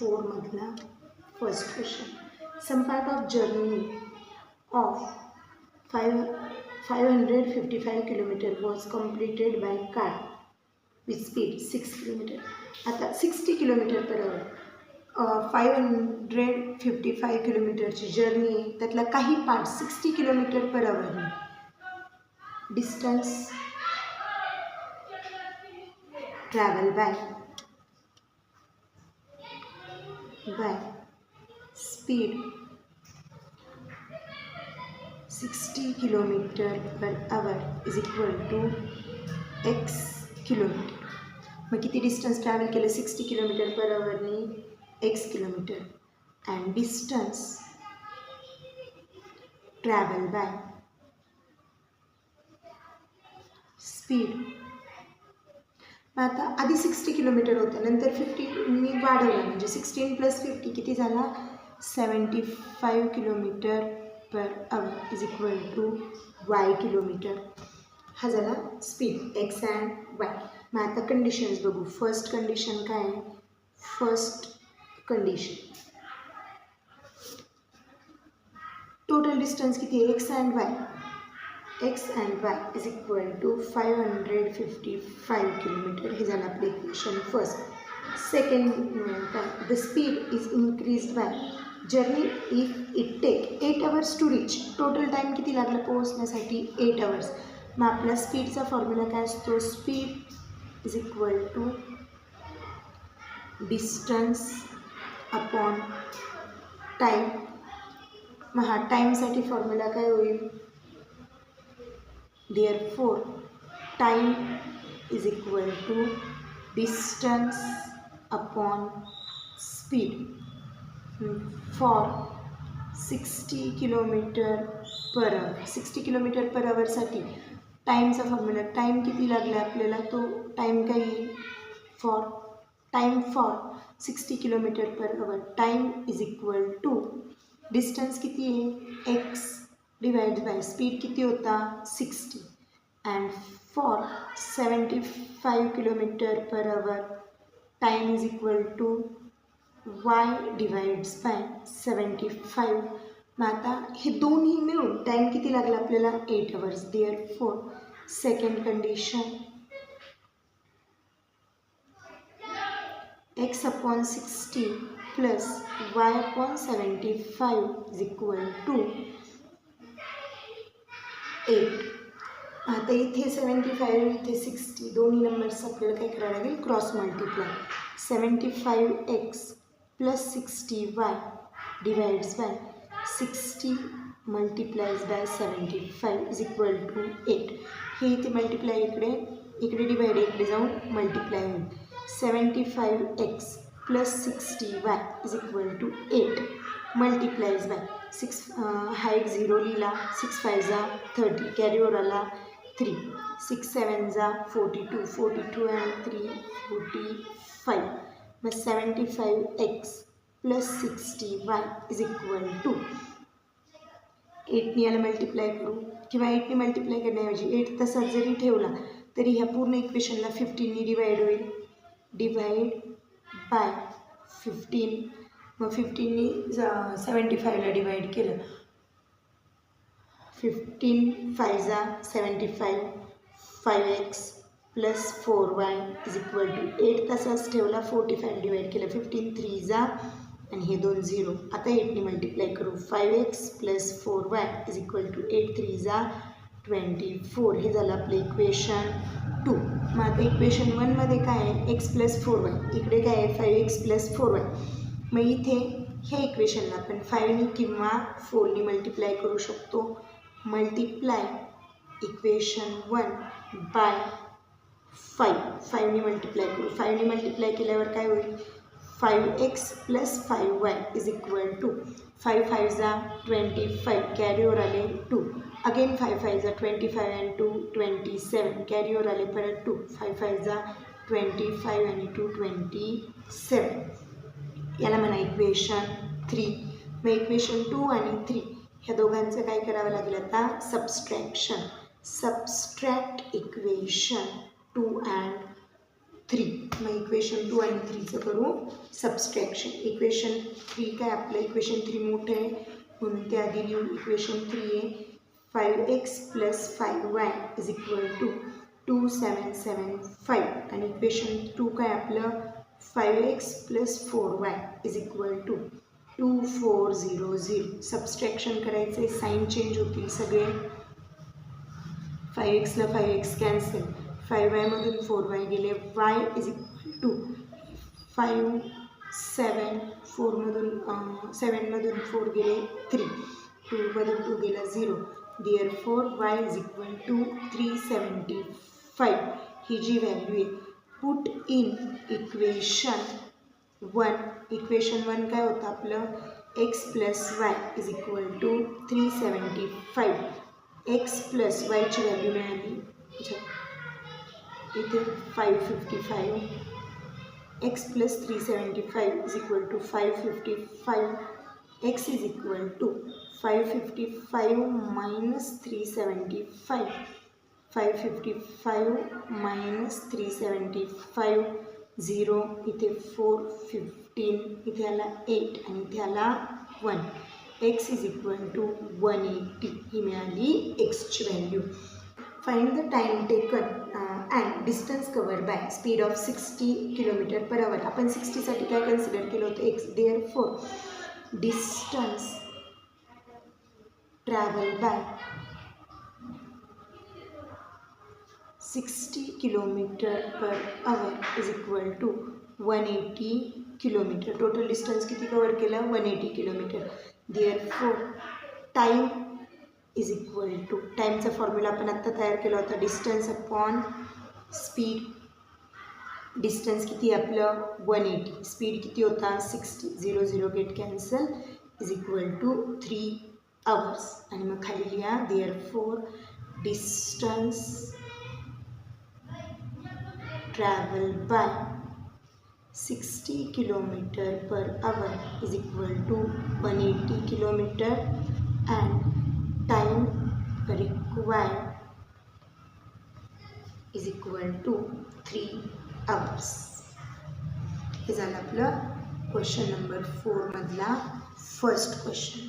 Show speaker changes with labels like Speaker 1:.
Speaker 1: 4 मधला first question. Some part of journey of 555 kilometre was completed by car with speed 6 kilometre. आता 60 kilometre per आवर 555 किलोमीटरची journey आहे, त्यातला काही part 60 kilometre per hour distance travel by speed 60 kilometre per hour is equal to x kilometre. मग किती distance travel केलं 60 kilometre per आवरनी x kilometre and distance travel by speed. आता आधी 60 किलोमीटर होतं, नंतर 50नी वाढवलं म्हणजे 16 + 50 किती झाला 75 kilometre per hour is equal to y kilometre. हा झाला स्पीड x अँड y. मग आता कंडिशन्स बघू. फर्स्ट कंडिशन काय आहे? फर्स्ट कंडिशन टोटल डिस्टन्स किती आहे x and y is equal to 555 kilometre. हे झालं आपलं equation first. Second the speed is increased by journey if it take 8 hours to reach. Total time किती लागला पोहोचण्यासाठी 8 आवर्स. मग आपला स्पीडचा फॉर्म्युला काय असतो? Speed is equal to distance upon time. मग हा टाईमसाठी फॉर्म्युला काय होईल? Therefore, time is equal to distance upon speed. For 60 kilometre per hour 60 kilometre per आवरसाठी टाईमचा फॉर्म्युला टाईम किती लागला आपल्याला? तो टाईम काय येईल? Time for 60 kilometre per hour time is equal to distance किती आहे x डिवाइड बाय स्पीड किती होता 60 and for 75 kilometre per hour time is equal to y divides by 75. मग आता हे दोन्ही मिळून टाईम किती लागला आपल्याला 8 hours. Therefore second condition x upon 60 plus y upon 75 is equal to 8. आता इथे 75 इथे 60 दोन्ही नंबर्स आपल्याला काय करावं लागेल? Cross multiply. 75x plus 60y divides by 60 multiplies by 75 is equal to 8. हे इथे मल्टिप्लाय इकडे डिवाइड इकडे जाऊन मल्टिप्लाय होईल. 75x plus 60y is equal to 8 multiplies by 6 हा एक 0 लिहिला. 6 5 जा 30 कॅरीवर आला 3 6 7 जा 42 अँड 3 45. मग 75x plus 60y is equal to 8नी याला मल्टिप्लाय करू किंवा 8नी मल्टिप्लाय करण्याऐवजी 8 तसाच जरी ठेवला तरी ह्या पूर्ण इक्वेशनला 15नी डिवाइड होईल. Divide by 15. मग 15नी 75ला डिवाइड केलं 15 5 जा 75 5x plus 4y is equal to 8 तसाच ठेवला 45 डिवाइड केलं 15 3 जा आणि हे 2 0. आता 8नी मल्टिप्लाय करू 5x plus 4y is equal to 8 3 जा 24. हे झालं आपलं इक्वेशन 2. मग आता इक्वेशन 1मध्ये काय आहे? x plus 4y. इकडे काय आहे? 5x plus 4y. मग इथे ह्या इक्वेशनला आपण 5नी किंवा 4नी मल्टिप्लाय करू शकतो. मल्टिप्लाय इक्वेशन 1 बाय 5नी मल्टिप्लाय करू. 5नी मल्टिप्लाय केल्यावर काय होईल? 5x plus 5y is equal to 5 5 जा 25 कॅरीवर आले 2 अगेन 5 5 जा 25 अँड 2 27 कॅरीवर आले परत 2 5 5 जा 25 आणि 2 27. याला म्हणा इक्वेशन 3. मग इक्वेशन 2 आणि 3 ह्या दोघांचं काय करावं लागेल आता? सबस्ट्रॅक्शन. Subtract equation 2 and 3. मग इक्वेशन 2 आणि 3चं करू सबस्ट्रॅक्शन. इक्वेशन 3 काय आपलं इक्वेशन 3 मोठं आहे म्हणून ते आधी लिहू. इक्वेशन 3 आहे 5x + 5y = 2775 आणि इक्वेशन 2 काय आपलं 5x + 4y = 2400. सबस्ट्रॅक्शन करायचे, साईन चेंज होतील सगळे. 5x ला 5x कॅन्सल, 5y मधून 4y गेले, y = 5 7 4 मधून 7 मधून 4 गेले 3, 2 मधून 2 गेला 0. Therefore y = 375. ही जी व्हॅल्यू आहे पुट इन इक्वेशन 1. इक्वेशन 1 काय होतं आपलं x + y = 375. x + y ची व्हॅल्यू मिळाली इथे 555. x + 375 = 555. x = 555 - 375. 555 - 375 0. इथे 4 15. इथे आला 8 आणि इथे आला 1. x = 180. ही मिळाली एक्सची value. Find the time taken and distance covered by speed of 60 km/h. आपण 60साठी काय कन्सिडर केलं होतं x. Therefore distance travel by 60 km/h = 180 km. Total distance किती कवर केलं 180 km. देअरफॉर टाईम टाईमचा फॉर्म्युला आपण आत्ता तयार केला होता डिस्टन्स अपॉन स्पीड. डिस्टन्स किती आपलं 180, स्पीड किती होता 60, 0 0 गेट कॅन्सल = 3 hours. आणि मग खाली लिहा therefore distance travel by 60 km/h = 180 km and time required = 3 hours. हे झालं आपलं क्वेश्चन नंबर 4 मधला फर्स्ट क्वेश्चन.